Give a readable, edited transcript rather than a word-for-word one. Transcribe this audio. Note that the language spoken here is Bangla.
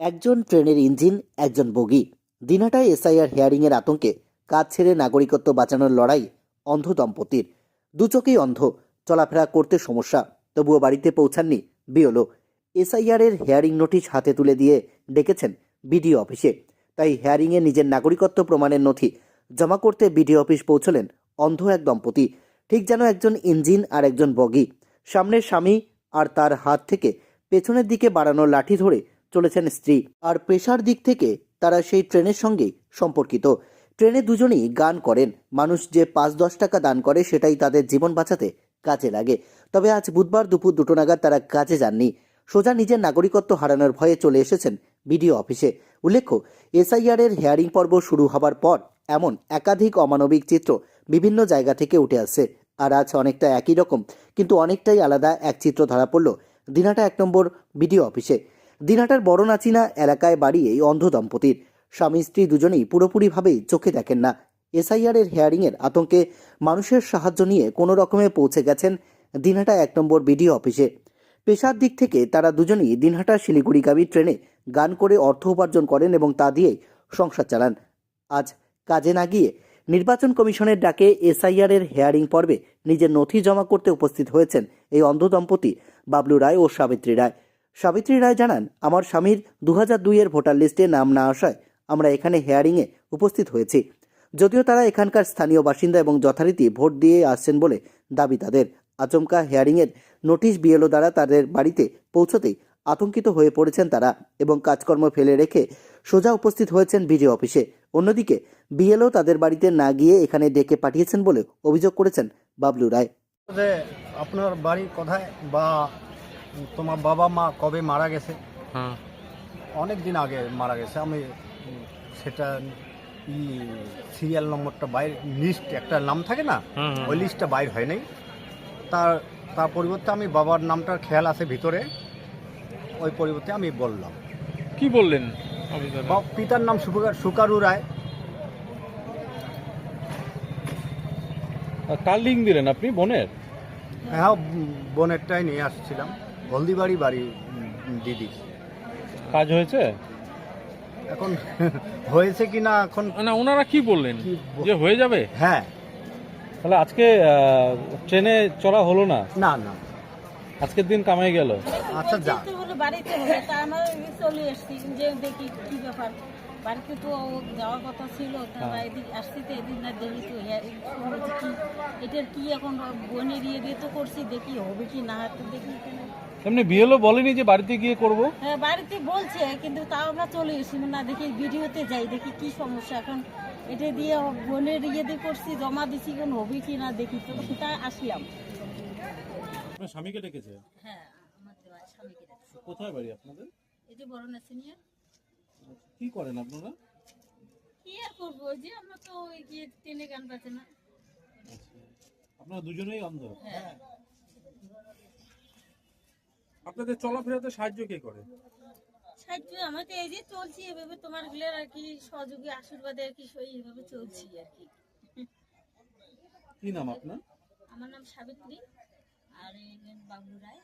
একজন ট্রেনের ইঞ্জিন, একজন বগি। দিনহাটায় এসআইআর হিয়ারিংয়ের আতঙ্কে কাজ ছেড়ে নাগরিকত্ব বাঁচানোর লড়াই অন্ধ দম্পতির। দু চোখেই অন্ধ, চলাফেরা করতে সমস্যা, তবুও বাড়িতে পৌঁছাননি বিএলও। এসআইআর এর হিয়ারিং নোটিশ হাতে তুলে দিয়ে ডেকেছেন বিডিও অফিসে। তাই হিয়ারিংয়ে নিজের নাগরিকত্ব প্রমাণের নথি জমা করতে বিডিও অফিস পৌঁছলেন অন্ধ এক দম্পতি। ঠিক যেন একজন ইঞ্জিন আর একজন বগি। সামনের স্বামী আর তার হাত থেকে পেছনের দিকে বাড়ানো লাঠি ধরে চলেছেন স্ত্রী। আর পেশার দিক থেকে তারা সেই ট্রেনের সঙ্গেই সম্পর্কিত। ট্রেনে দুজনেই গান করেন। মানুষ যে ৫-১০ টাকা দান করে সেটাই তাদের জীবন বাঁচাতে কাজে লাগে। তবে আজ বুধবার দুপুর ২টো নাগাদ তারা কাজে যাননি। সোজা নিজের নাগরিকত্ব হারানোর ভয়ে চলে এসেছেন বিডিও অফিসে। উল্লেখ্য, এসআইআর এর হিয়ারিং পর্ব শুরু হবার পর এমন একাধিক অমানবিক চিত্র বিভিন্ন জায়গা থেকে উঠে আসছে। আর আজ অনেকটা একই রকম কিন্তু অনেকটাই আলাদা এক চিত্র ধরা পড়ল দিনহাটা ১ নম্বর বিডিও অফিসে। দিনহাটার বড়নাচিনা এলাকায় বাড়ি এই অন্ধ দম্পতির। স্বামী স্ত্রী দুজনেই পুরোপুরিভাবেই চোখে দেখেন না। এসআইআর এর হিয়ারিংয়ের আতঙ্কে মানুষের সাহায্য নিয়ে কোনো রকমে পৌঁছে গেছেন দিনহাটা ১ নম্বর বিডিও অফিসে। পেশার দিক থেকে তারা দুজনেই দিনহাটা শিলিগুড়িগামী ট্রেনে গান করে অর্থ উপার্জন করেন এবং তা দিয়েই সংসার চালান। আজ কাজে না গিয়ে নির্বাচন কমিশনের ডাকে এসআইআর এর হিয়ারিং পর্বে নিজের নথি জমা করতে উপস্থিত হয়েছেন এই অন্ধ দম্পতি বাবলু রায় ও সাবিত্রী রায়। সাবিত্রী রায় জানান, আমার স্বামীর ২০০২ এর ভোটার লিস্টে নাম না আসায় আমরা এখানে হিয়ারিংয়ে উপস্থিত হয়েছি। যদিও তারা এখানকার স্থানীয় বাসিন্দা এবং যথারীতি ভোট দিয়ে আসছেন বলে দাবি তাদের। আচমকা হিয়ারিংয়ের নোটিশ বিএলও দ্বারা তাদের বাড়িতে পৌঁছতেই আতঙ্কিত হয়ে পড়েছেন তারা এবং কাজকর্ম ফেলে রেখে সোজা উপস্থিত হয়েছেন বিডিও অফিসে। অন্যদিকে বিএলও তাদের বাড়িতে না গিয়ে এখানে ডেকে পাঠিয়েছেন বলে অভিযোগ করেছেন বাবলু রায়। যে আপনার বাড়ি কোথায় বা তোমার বাবা মা কবে মারা গেছে? অনেক দিন আগে মারা গেছে। আমি সেটা সিরিয়াল নম্বরটা বাইর লিস্ট একটা নাম থাকে না, ওই লিস্টটা বাইর হয় নাই। তার পরিবর্তে আমি বাবার নামটার খেয়াল আছে ভিতরে, ওই পরিবর্তে আমি বললাম। কি বললেন? পিতার নাম সুকারু রায়। কার লিঙ্ক দিলেন আপনি? বোনের? হ্যাঁ, বোনেরটাই নিয়ে আসছিলাম। হলদিবাড়ি বাড়ি দিদি। কাজ হয়েছে? এখন হয়েছে কি না এখন না, ওনারা কি বললেন যে হয়ে যাবে? হ্যাঁ। তাহলে আজকে ট্রেনে চড়া হলো না? না না, আজকের দিন কামাই গেল। আচ্ছা যা বাড়িতে হলে তা আমরা চলে এসছি যে দেখি কি ব্যাপার। বাড়িতে তো যাওয়ার কথা ছিল, তারা এদিক আসছি তো এদিন না দেখি তো কি এটার কি এখন বোনের ইয়ে দিয়ে তো করছি, দেখি হবে কি না তো দেখি। এমনি বিএলও বলেনি যে বাড়িতে গিয়ে করব? হ্যাঁ, বাড়িতে বলছে কিন্তু তাও আমরা চলে এসছি না, দেখি ভিডিওতে যাই দেখি কি সমস্যা এখন। এটা দিয়ে বোনের ইয়ে দিয়ে করছি, জমা দিছি, কোন হবে কি না দেখি তো তা আসলাম। আপনার স্বামীকে ডেকেছে? হ্যাঁ, আমার স্বামীকে ডেকেছে। কোথায় বাড়ি আপনাদের? এই যে বড়নাচি নিয়ে। কি করেন আপনারা? কি আর করবো, ওই যে আমরা তো ওই গিয়ে ট্রেনে গান বাজে না। আপনারা দুজনেই অন্ধ? হ্যাঁ। আপনাদের চলাফেরাতে সাহায্য কে করে? সাহায্য আমরা তো এই যে চলছি এভাবে, তোমার গুলোর আর কি সহযোগী আশীর্বাদে আর কি এইভাবে চলছি আর কি। কি নাম আপনার? আমার নাম সাবিত্রী আর এই বাবলু রায়।